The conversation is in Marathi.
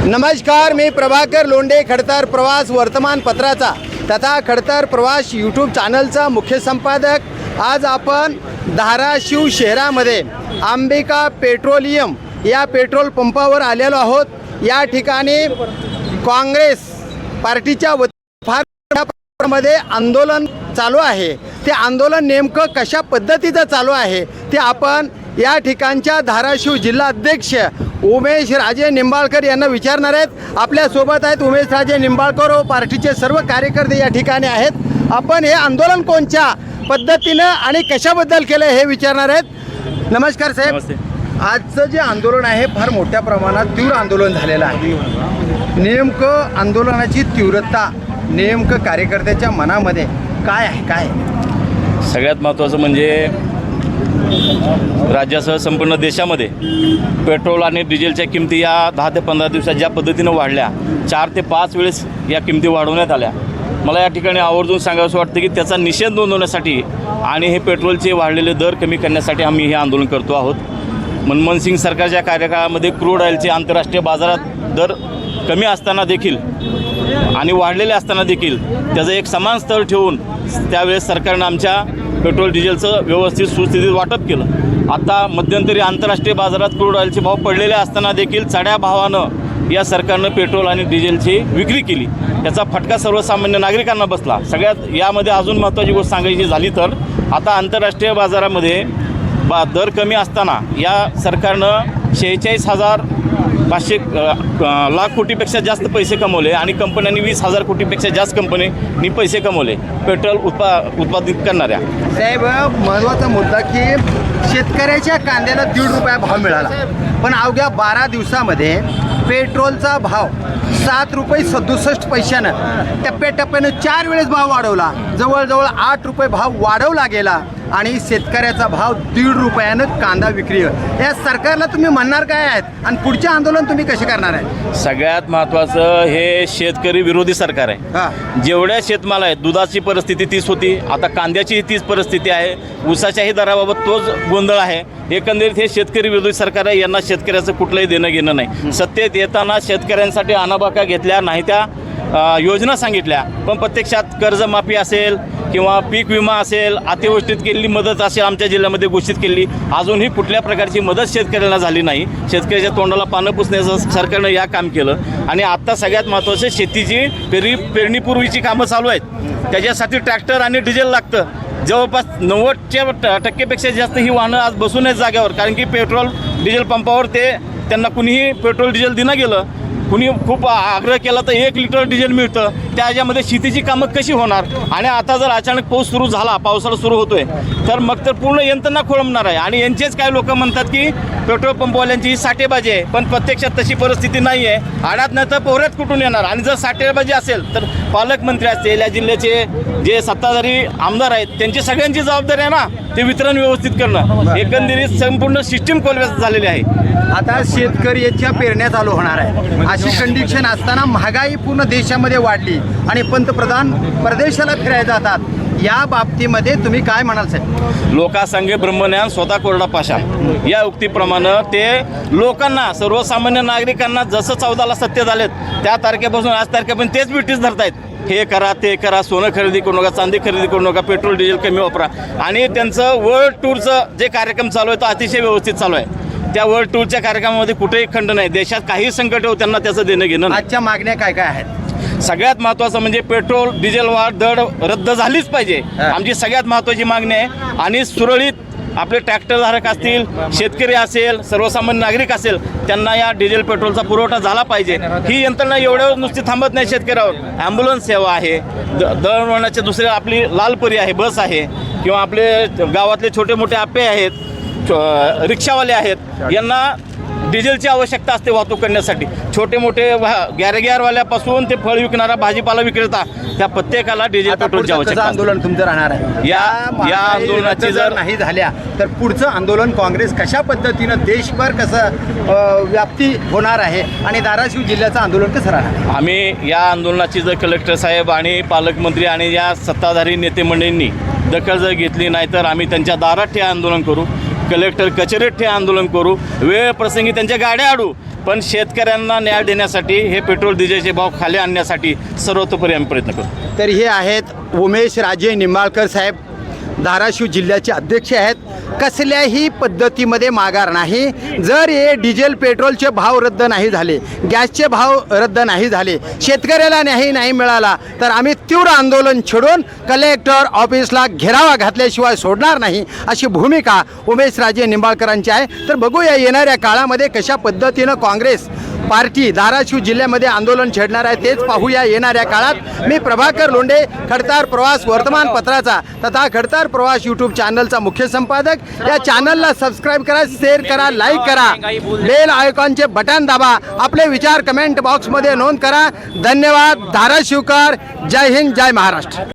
नमस्कार, मी प्रभाकर लोंढे, खडतर प्रवास वर्तमानपत्राचा तथा खडतर प्रवास यूट्यूब चॅनलचा मुख्य संपादक। आज आपण धाराशिव शहरामध्ये अंबिका पेट्रोलियम या पेट्रोल पंपावर आलेलो आहोत। या ठिकाणी काँग्रेस पार्टीच्या फार मध्ये आंदोलन चालू आहे। ते आंदोलन नेमकं कशा पद्धतीचं चालू आहे ते आपण या ठिकाणच्या धाराशिव जिल्हा अध्यक्ष उमेश राजे निंबाळकर यांना विचारणार आहेत। आपल्या सोबत आहेत उमेश राजे निंबाळकर व पार्टीचे सर्व कार्यकर्ते या ठिकाणी आहेत। आपण हे आंदोलन कोणत्या पद्धतीने आणि कशाबद्दल केलं हे विचारणार आहेत। नमस्कार साहेब। आजचं जे आंदोलन आहे फार मोठ्या प्रमाणात तीव्र आंदोलन झालेलं आहे। नेमकं आंदोलनाची तीव्रता नेमकं कार्यकर्त्याच्या मनामध्ये काय आहे? काय सगळ्यात महत्त्वाचं म्हणजे राज्यासह संपूर्ण देशामध्ये पेट्रोल आणि डिझेलच्या किमती या 10 ते 15 दिवसात ज्या पद्धतीनं वाढल्या, 4 ते 5 वेळेस या किमती वाढवण्यात आल्या। मला या ठिकाणी आवर्जून सांगावंसं वाटतं की त्याचा निषेध नोंदवण्यासाठी आणि हे पेट्रोलचे वाढलेले दर कमी करण्यासाठी आम्ही हे आंदोलन करतो आहोत। मनमोहन सिंग सरकारच्या कार्यकाळामध्ये क्रूड ऑइलचे आंतरराष्ट्रीय बाजारात दर कमी असताना देखील आणि वाढलेले असताना देखील त्याचं एक समान स्तर ठेवून त्यावेळेस सरकारनं आमच्या पेट्रोल डिझेलचं व्यवस्थित सुस्थितीत वाटप केलं। आता मध्यंतरी आंतरराष्ट्रीय बाजारात क्रूड ऑइलचे भाव पडलेले असताना देखील चढ्या भावानं या सरकारनं पेट्रोल आणि डिझेलची विक्री केली। त्याचा फटका सर्वसामान्य नागरिकांना बसला। सगळ्यात यामध्ये अजून महत्त्वाची गोष्ट सांगायची झाली तर आता आंतरराष्ट्रीय बाजारामध्ये दर कमी असताना या सरकारनं 46,500 लाख कोटीपेक्षा जास्त पैसे कमवले आणि कंपन्यांनी 20,000 कोटीपेक्षा जास्त कंपनीनी पैसे कमवले पेट्रोल उत्पादित करणाऱ्या। साहेब, महत्त्वाचा मुद्दा की शेतकऱ्याच्या कांद्याला 1.5 रुपया भाव मिळाला, पण अवघ्या 12 दिवसामध्ये पेट्रोलचा भाव 7 रुपये 67 पैशानं टप्प्याटप्प्यानं 4 वेळेस भाव वाढवला। जवळजवळ 8 रुपये भाव वाढवला गेला आणि शेतकऱ्याचा भाव 1.5 रुपयानं कांदा विक्री। या सरकारला तुम्ही म्हणणार काय आहेत आणि पुढचे आंदोलन तुम्ही कसे करणार आहे? सगळ्यात महत्त्वाचं हे शेतकरी विरोधी सरकार आहे। जेवढ्या शेतमाल आहेत, दुधाची परिस्थिती तीच होती, आता कांद्याचीही तीच परिस्थिती आहे, ऊसाच्याही दराबाबत तोच गोंधळ आहे। एकंदरीत हे शेतकरी विरोधी सरकार आहे। यांना शेतकऱ्याचं कुठलंही देणं घेणं नाही। सत्तेत येताना शेतकऱ्यांसाठी अनाबाका घेतल्या, नाही त्या योजना सांगितल्या, पण प्रत्यक्षात कर्जमाफी असेल किंवा पीक विमा असेल, अतिवृष्टीत केलेली मदत असेल आमच्या जिल्ह्यामध्ये घोषित केली, अजूनही कुठल्या प्रकारची मदत शेतकऱ्याला झाली नाही। शेतकऱ्याच्या तोंडाला पानं पुसण्याचं सरकारनं या काम केलं। आणि आत्ता सगळ्यात महत्त्वाचं शेतीची पेरणीपूर्वीची कामं चालू आहेत, त्याच्यासाठी ट्रॅक्टर आणि डिझेल लागतं। जवळपास 90% जास्त ही वाहनं आज बसून आहेत जाग्यावर, कारण की पेट्रोल डिझेल पंपावर त्यांना कुणीही पेट्रोल डिझेल देणं गेलं, कुणी खूप आग्रह केला तर 1 लिटर डिझेल मिळतं। त्याच्यामध्ये शेतीची कामं कशी होणार? आणि आता जर अचानक पाऊस सुरू झाला, पावसाळा सुरू होतोय, तर मग तर पूर्ण यंत्रणा खोळंबणार आहे। आणि यांचेच काही लोक म्हणतात की पेट्रोल पंपवाल्यांची ही साठेबाजी आहे, पण प्रत्यक्षात तशी परिस्थिती नाही आहे। आडात नाही तर पोहऱ्यात कुठून येणार? आणि जर साठेबाजी असेल तर पालकमंत्री असतील, या जिल्ह्याचे जे सत्ताधारी आमदार आहेत, त्यांची सगळ्यांची जबाबदारी आहे ना ते वितरण व्यवस्थित करणं। एकंदरीत संपूर्ण सिस्टीम कोलॅप्स झालेली आहे। आता शेतकरी याच्या पेरण्या चालू होणार आहे, अशी कंडिशन असताना महागाई पूर्ण देशामध्ये वाढली आणि पंतप्रधान परदेशाला फिरायला जातात। या बाबतीमध्ये तुम्ही काय म्हणाल साहेब? लोकासंगे ब्रह्मज्ञान स्वतः कोरडा पाषाण या उक्तीप्रमाणे ते लोकांना, सर्वसामान्य नागरिकांना जसं 14ला सत्य झालेत त्या तारखेपासून आज तारखेपर्यंत तेच ब्रिटिश धरतायत। हे करा, ते करा, सोनं खरेदी करू नका, चांदी खरेदी करू नका, पेट्रोल डिझेल कमी वापरा। आणि त्यांचं वर्ल्ड टूरचं जे कार्यक्रम चालू आहे तो अतिशय व्यवस्थित चालू आहे। त्या वर्ल्ड टूरच्या कार्यक्रमामध्ये कुठेही खंड नाही। देशात काही संकट हो त्यांना त्याचं देणं घेणं नाही। आजच्या मागण्या काय काय आहेत? सगळ्यात महत्त्वाचं म्हणजे पेट्रोल डिझेल वाढ दर रद्द झालीच पाहिजे, आमची सगळ्यात महत्त्वाची मागणी आहे। आणि सुरळीत आपले ट्रॅक्टरधारक असतील, शेतकरी असेल, सर्वसामान्य नागरिक असेल, त्यांना या डिझेल पेट्रोलचा पुरवठा झाला पाहिजे। ही यंत्रणा एवढ्यावर नुसती थांबत नाही शेतकऱ्यावर। ॲम्ब्युलन्स सेवा आहे, दळणवळणाचे दुसरे आपली लालपरी आहे, बस आहे, किंवा आपले गावातले छोटे मोठे आप्पे आहेत, रिक्षावाले आहेत, यांना डिझेलची आवश्यकता असते वाहतूक करण्यासाठी। छोटे मोठे गॅरेगॅरवाल्यापासून ते फळ विकणारा, भाजीपाला विक्रेता, त्या प्रत्येकाला डिझेल पेट्रोलची आवश्यकता। आंदोलन तुमचं राहणार आहे? या आंदोलनाची जर नाही झाल्या तर पुढचं आंदोलन काँग्रेस कशा पद्धतीनं देशभर कसं व्याप्ती होणार आहे आणि धाराशिव जिल्ह्याचं आंदोलन कसं राहणार? आम्ही या आंदोलनाची जर कलेक्टर साहेब आणि पालकमंत्री आणि या सत्ताधारी नेते मंडळींनी दखल जर घेतली नाही तर आम्ही त्यांच्या दारात हे आंदोलन करू, कलेक्टर कचेरीत हे आंदोलन करू, वेळ प्रसंगी त्यांच्या गाड्या अडू। पण शेतकऱ्यांना न्याय देण्यासाठी हे पेट्रोल डिझेलचे भाव खाली आणण्यासाठी सर्वतोपरी आम्ही प्रयत्न करू. तर हे आहेत उमेश राजे निंबाळकर साहेब, धाराशिव जिल्ह्याचे अध्यक्ष आहेत. कसल्याही पद्धतीमध्ये माघार नाही. जर हे डिझेल पेट्रोलचे भाव रद्द नाही झाले, गॅसचे भाव रद्द नाही झाले, शेतकऱ्याला न्याय नाही मिळाला, तर आम्ही तीव्र आंदोलन छेडून कलेक्टर ऑफिसला घेरावा घातल्याशिवाय सोडणार नाही, अशी भूमिका उमेश राजे निंबाळकरांची आहे. तर बघूया येणाऱ्या काळामध्ये कशा पद्धतीनं काँग्रेस पार्टी धाराशिव जिल्ह्यामध्ये आंदोलन छेडणार आहे, तेच पाहूया येणाऱ्या काळात. मी प्रभाकर लोंढे, खडतार प्रवास वर्तमानपत्राचा तथा खडतार प्रवास यूट्यूब चॅनलचा मुख्य संपादक. या चॅनलला सबस्क्राईब करा, शेअर करा, लाईक करा, बेल आयकॉनचे बटन दाबा, आपले विचार कमेंट बॉक्समध्ये नोंद करा. धन्यवाद. धाराशिवकर. जय हिंद, जय महाराष्ट्र.